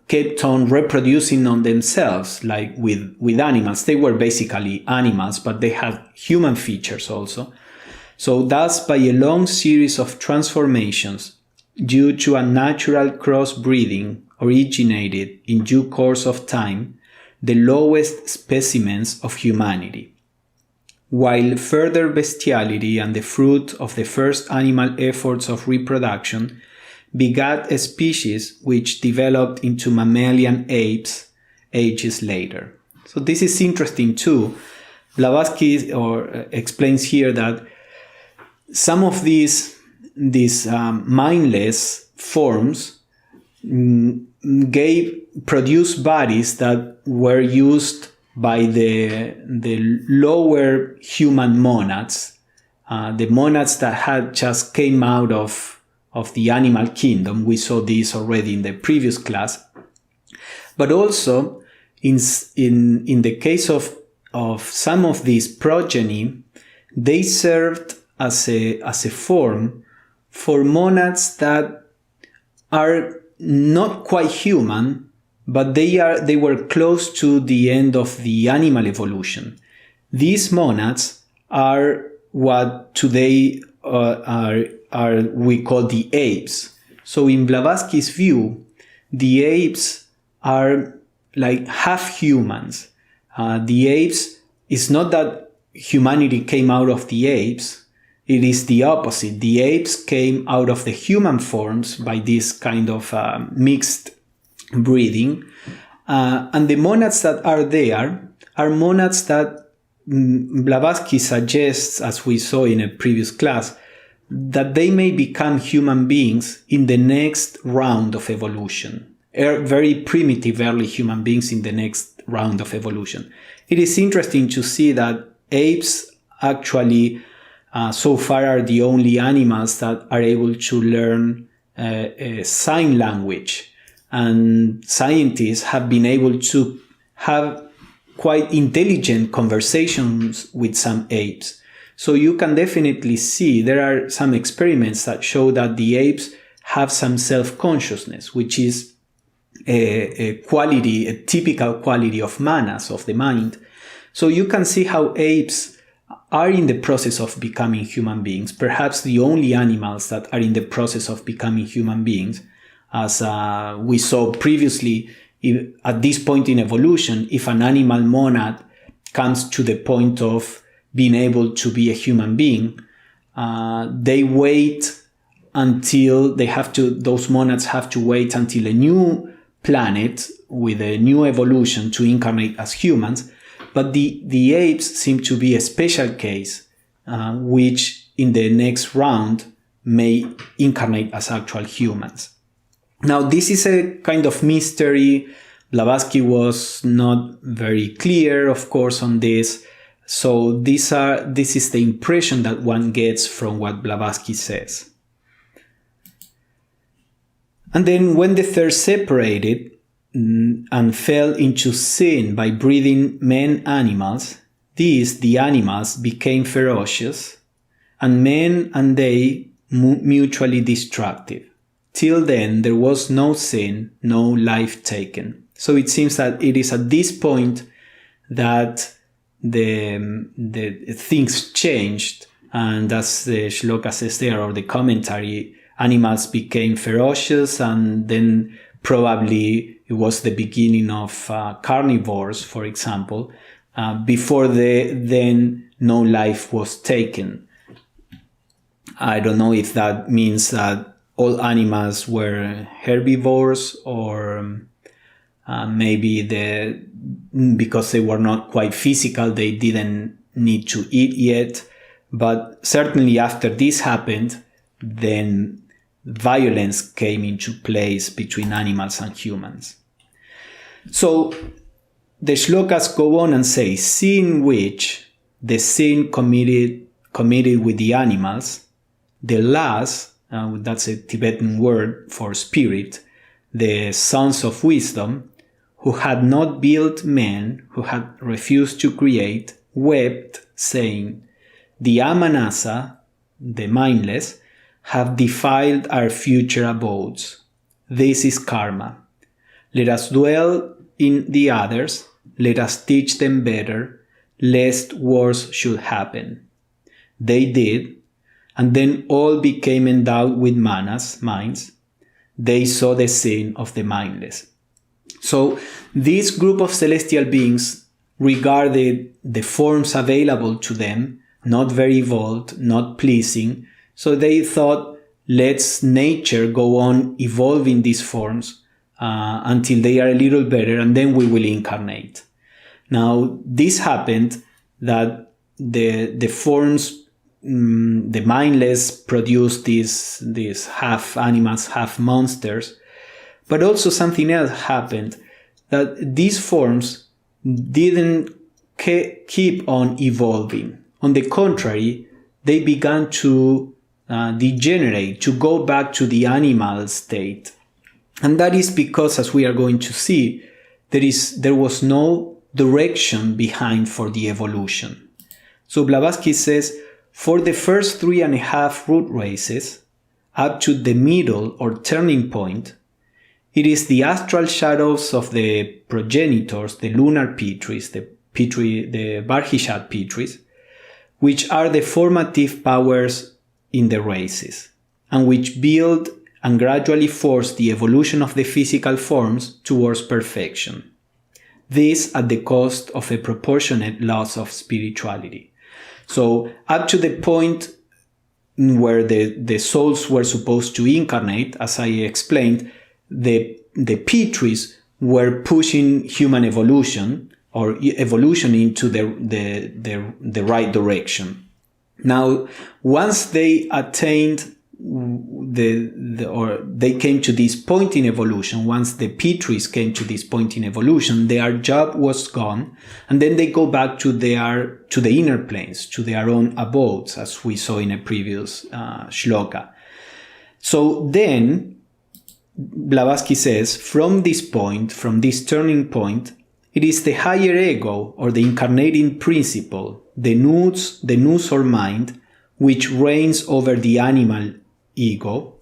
kept on reproducing on themselves, like with animals. They were basically animals, but they had human features also. So thus, by a long series of transformations, due to a natural crossbreeding originated in due course of time, the lowest specimens of humanity, while further bestiality and the fruit of the first animal efforts of reproduction begat a species which developed into mammalian apes, ages later. So this is interesting too. Blavatsky explains here that some of these mindless forms produced bodies that were used by the lower human monads, the monads that had just came out of the animal kingdom. We saw this already in the previous class. But also in the case of some of these progeny, they served as a form for monads that are not quite human, but they were close to the end of the animal evolution. These monads are what today are we call the apes. So in Blavatsky's view, the apes are like half humans. The apes, it's not that humanity came out of the apes, it is the opposite. The apes came out of the human forms by this kind of mixed breeding. And the monads that are there are monads that Blavatsky suggests, as we saw in a previous class, that they may become human beings in the next round of evolution. Very primitive early human beings in the next round of evolution. It is interesting to see that apes actually so far are the only animals that are able to learn sign language. And scientists have been able to have quite intelligent conversations with some apes. So you can definitely see there are some experiments that show that the apes have some self-consciousness, which is a typical quality of manas, of the mind. So you can see how apes are in the process of becoming human beings, perhaps the only animals that are in the process of becoming human beings. As we saw previously, at this point in evolution, if an animal monad comes to the point of being able to be a human being, they wait until those monads have to wait until a new planet with a new evolution to incarnate as humans. But the apes seem to be a special case, which in the next round may incarnate as actual humans. Now, this is a kind of mystery. Blavatsky was not very clear, of course, on this. So this is the impression that one gets from what Blavatsky says. And then when the third separated and fell into sin by breeding men animals, the animals became ferocious, and men and they mutually destructive. Till then, there was no sin, no life taken. So it seems that it is at this point that the things changed, and as the shloka says there, or the commentary, animals became ferocious, and then probably it was the beginning of carnivores, for example. Before then, no life was taken. I don't know if that means that all animals were herbivores, or maybe because they were not quite physical, they didn't need to eat yet. But certainly after this happened, then violence came into place between animals and humans. So the shlokas go on and say, seeing which the sin committed with the animals, the last, that's a Tibetan word for spirit, the sons of wisdom, who had not built men, who had refused to create, wept, saying, the Amanasa, the mindless, have defiled our future abodes. This is karma. Let us dwell in the others, let us teach them better, lest worse should happen. They did, and then all became endowed with manas, minds. They saw the sin of the mindless. So this group of celestial beings regarded the forms available to them, not very evolved, not pleasing. So they thought, let's nature go on evolving these forms until they are a little better, and then we will incarnate. Now, this happened that the forms, the mindless, produced these half animals, half monsters. But also something else happened, that these forms didn't keep on evolving. On the contrary, they began to degenerate, to go back to the animal state. And that is because, as we are going to see, there was no direction behind for the evolution. So Blavatsky says, for the first 3.5 root races, up to the middle or turning point, it is the astral shadows of the progenitors, the lunar Pitris, the Barhishat Pitris, which are the formative powers in the races, and which build and gradually force the evolution of the physical forms towards perfection. This at the cost of a proportionate loss of spirituality. So up to the point where the souls were supposed to incarnate, as I explained, the Pitris were pushing human evolution or evolution into the right direction. Now, once they attained or they came to this point in evolution, once the Pitris came to this point in evolution, their job was gone, and then they go back to the inner planes, to their own abodes, as we saw in a previous shloka. So then, Blavatsky says, from this point, from this turning point, it is the higher ego, or the incarnating principle, the nous or mind, which reigns over the animal ego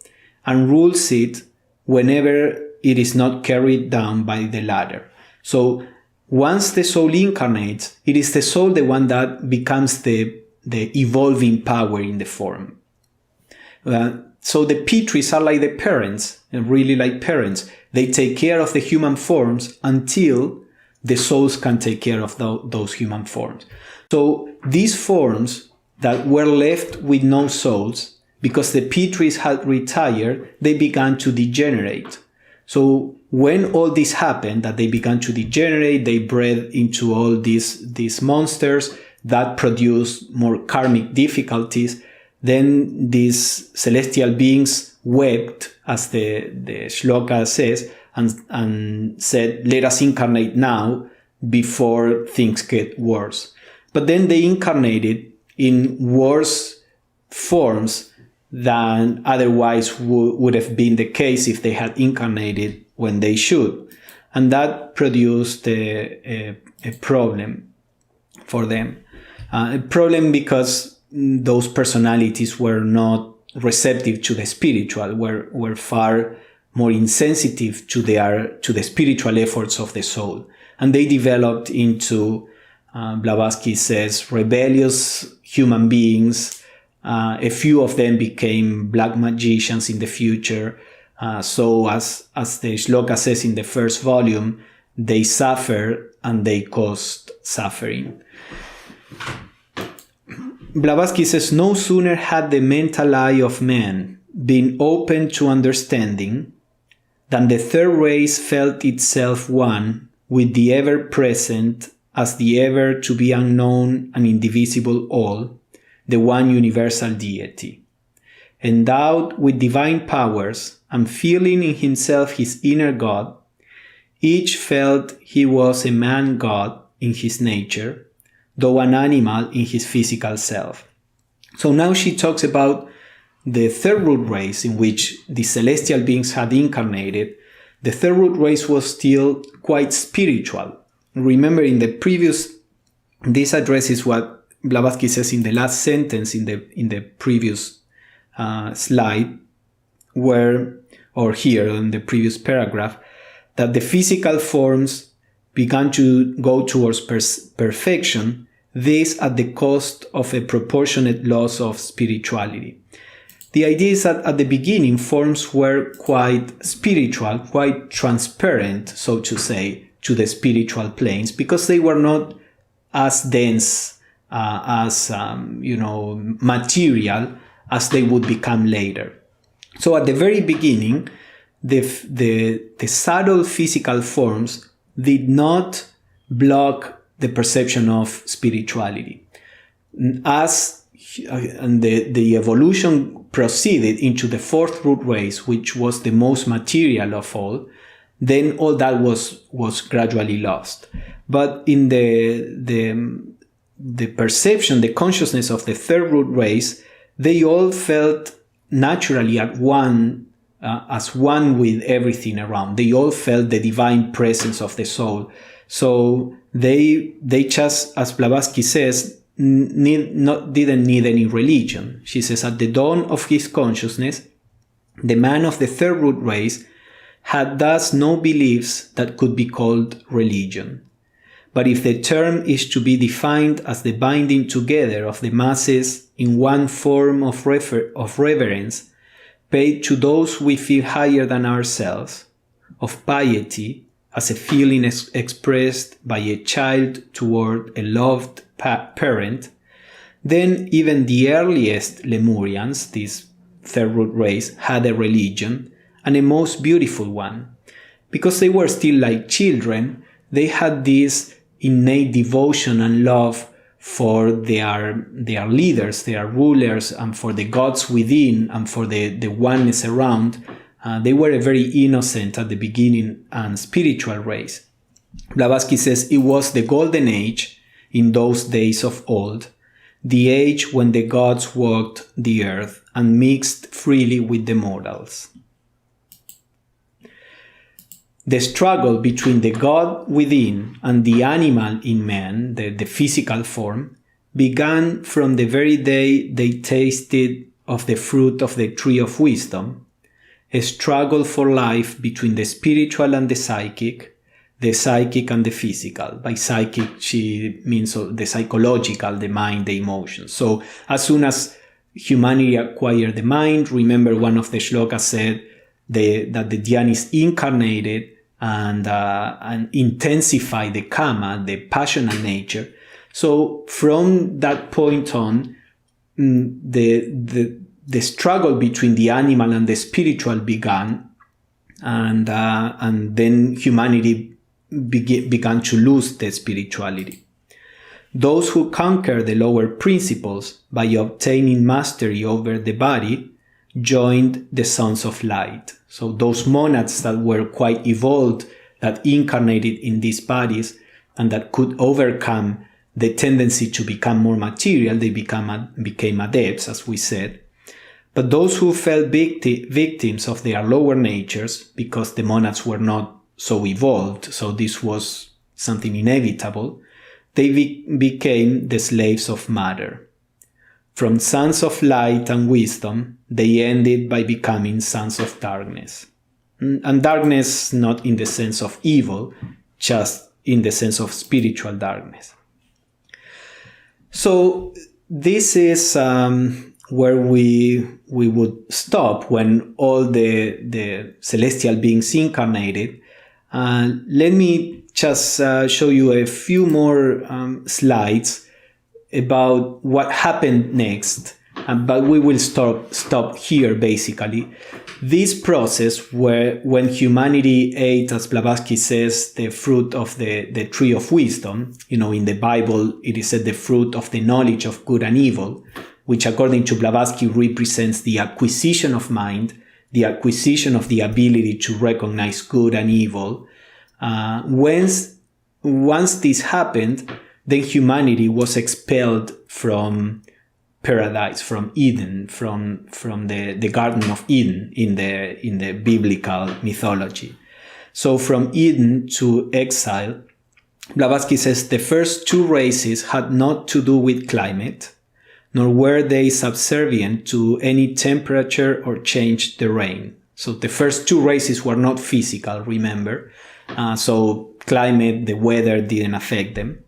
and rules it whenever it is not carried down by the latter. So once the soul incarnates, it is the soul the one that becomes the evolving power in the form. So the Pitris are like the parents, really like parents. They take care of the human forms until the souls can take care of those human forms. So these forms that were left with no souls, because the Pitris had retired, they began to degenerate. So when all this happened, that they began to degenerate, they bred into all these monsters that produced more karmic difficulties. Then these celestial beings wept, as the shloka says, and said, let us incarnate now before things get worse. But then they incarnated in worse forms than otherwise would have been the case if they had incarnated when they should. And that produced a problem for them. A problem because those personalities were not receptive to the spiritual, were far more insensitive to the spiritual efforts of the soul. And they developed into, Blavatsky says, rebellious human beings. A few of them became black magicians in the future. So as the shloka says in the first volume, they suffer and they caused suffering. Blavatsky says, no sooner had the mental eye of man been open to understanding than the third race felt itself one with the ever-present as the ever-to-be unknown and indivisible all, the one universal deity. Endowed with divine powers and feeling in himself his inner God, each felt he was a man-god in his nature, though an animal in his physical self. So now she talks about the third root race in which the celestial beings had incarnated. The third root race was still quite spiritual. Remember in the previous, this addresses what Blavatsky says in the last sentence in the previous slide, or here in the previous paragraph, that the physical forms began to go towards perfection, this at the cost of a proportionate loss of spirituality. The idea is that at the beginning, forms were quite spiritual, quite transparent, so to say, to the spiritual planes, because they were not as dense material as they would become later. So at the very beginning, the subtle physical forms did not block the perception of spirituality. As the evolution proceeded into the fourth root race, which was the most material of all, then all that was gradually lost. But in the perception, the consciousness of the third root race, they all felt naturally at one, as one with everything around. They all felt the divine presence of the soul. So they just, as Blavatsky says, didn't need any religion. She says, at the dawn of his consciousness, the man of the third root race had thus no beliefs that could be called religion. But if the term is to be defined as the binding together of the masses in one form of reverence paid to those we feel higher than ourselves, of piety as a feeling expressed by a child toward a loved parent, then even the earliest Lemurians, this third root race, had a religion, and a most beautiful one. Because they were still like children, they had this innate devotion and love for their leaders, their rulers, and for the gods within, and for the oneness around. They were a very innocent at the beginning and spiritual race. Blavatsky says it was the golden age in those days of old, the age when the gods walked the earth and mixed freely with the mortals. The struggle between the God within and the animal in man, the physical form, began from the very day they tasted of the fruit of the tree of wisdom, a struggle for life between the spiritual and the psychic and the physical. By psychic, she means the psychological, the mind, the emotions. So as soon as humanity acquired the mind, remember one of the shlokas said that the Dhyan is incarnated and intensify the kama, the passionate nature. So from that point on, the struggle between the animal and the spiritual began, and then humanity began to lose the spirituality. Those who conquer the lower principles by obtaining mastery over the body joined the sons of light. So those monads that were quite evolved, that incarnated in these bodies, and that could overcome the tendency to become more material, they became adepts, as we said. But those who fell victims of their lower natures, because the monads were not so evolved, so this was something inevitable, they became the slaves of matter. From sons of light and wisdom, they ended by becoming sons of darkness. And darkness not in the sense of evil, just in the sense of spiritual darkness. So this is where we would stop when all the celestial beings incarnated. Let me just show you a few more slides about what happened next, but we will stop here basically. This process when humanity ate, as Blavatsky says, the fruit of the tree of wisdom, in the Bible it is said the fruit of the knowledge of good and evil, which according to Blavatsky represents the acquisition of mind, the acquisition of the ability to recognize good and evil. Once this happened, then humanity was expelled from paradise, from Eden, from the Garden of Eden in the biblical mythology. So from Eden to exile, Blavatsky says the first two races had not to do with climate, nor were they subservient to any temperature or changed the rain. So the first two races were not physical, remember. So climate, the weather didn't affect them.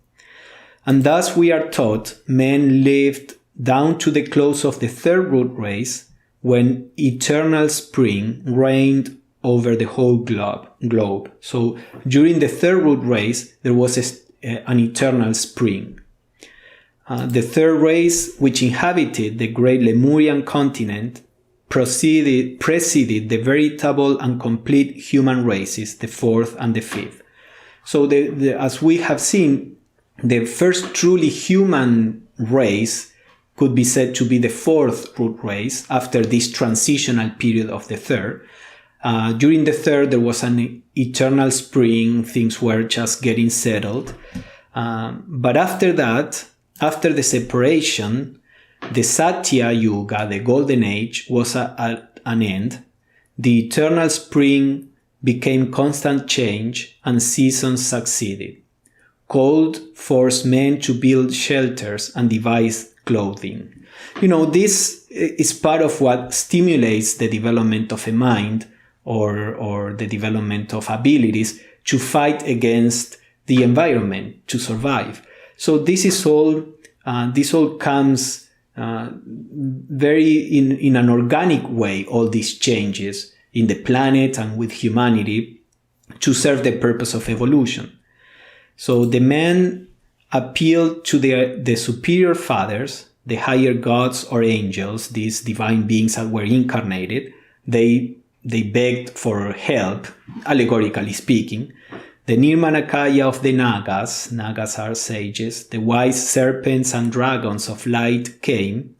And thus we are taught men lived down to the close of the third root race, when eternal spring reigned over the whole globe. So during the third root race, there was an eternal spring. The third race, which inhabited the great Lemurian continent, preceded the veritable and complete human races, the fourth and the fifth. So as we have seen, the first truly human race could be said to be the fourth root race after this transitional period of the third. During the third, there was an eternal spring, things were just getting settled. But after that, after the separation, the Satya Yuga, the golden age, was at an end. The eternal spring became constant change and seasons succeeded. Cold forced men to build shelters and devise clothing. This is part of what stimulates the development of a mind or the development of abilities to fight against the environment to survive. So this all comes very in an organic way, all these changes in the planet and with humanity to serve the purpose of evolution. So the men appealed to the superior fathers, the higher gods or angels, these divine beings that were incarnated. They begged for help, allegorically speaking. The Nirmanakaya of the Nagas are sages, the wise serpents and dragons of light came,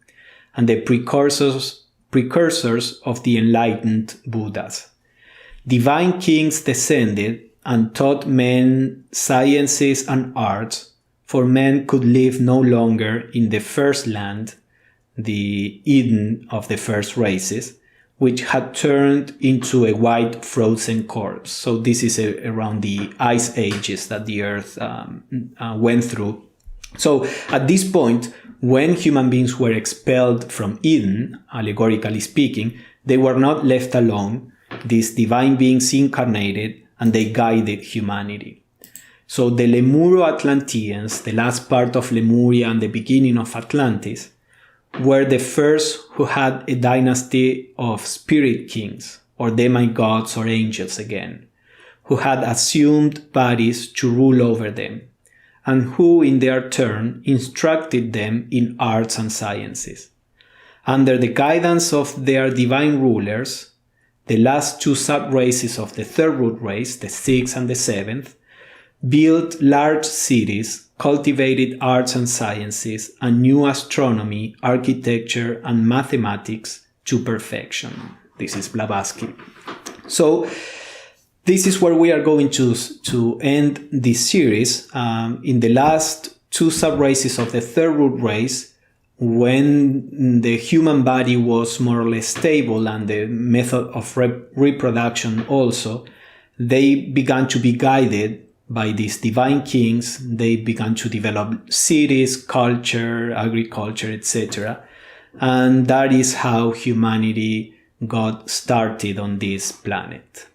and the precursors of the enlightened Buddhas. Divine kings descended and taught men sciences and arts, for men could live no longer in the first land, the Eden of the first races, which had turned into a white frozen corpse. So this is around the ice ages that the earth went through. So at this point, when human beings were expelled from Eden, allegorically speaking, they were not left alone. These divine beings incarnated and they guided humanity. So the Lemuro-Atlanteans, the last part of Lemuria and the beginning of Atlantis, were the first who had a dynasty of spirit kings, or demigods or angels again, who had assumed bodies to rule over them, and who in their turn instructed them in arts and sciences. Under the guidance of their divine rulers, the last two sub-races of the third root race, the sixth and the seventh, built large cities, cultivated arts and sciences, and knew astronomy, architecture, and mathematics to perfection. This is Blavatsky. So this is where we are going to end this series. In the last two sub-races of the third root race, when the human body was more or less stable and the method of reproduction also, they began to be guided by these divine kings. They began to develop cities, culture, agriculture, etc. And that is how humanity got started on this planet.